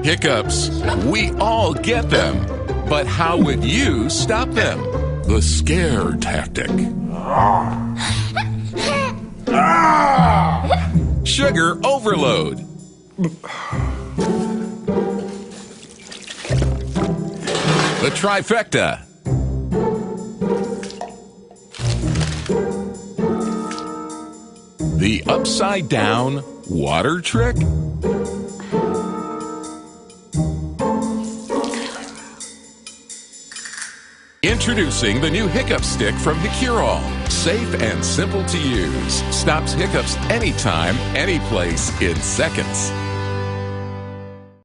Hiccups, we all get them. But how would you stop them? The scare tactic. Sugar overload. The trifecta. The upside down water trick. Introducing the new Hiccup Stick from Hiccup. Safe and simple to use. Stops hiccups anytime, any place in seconds.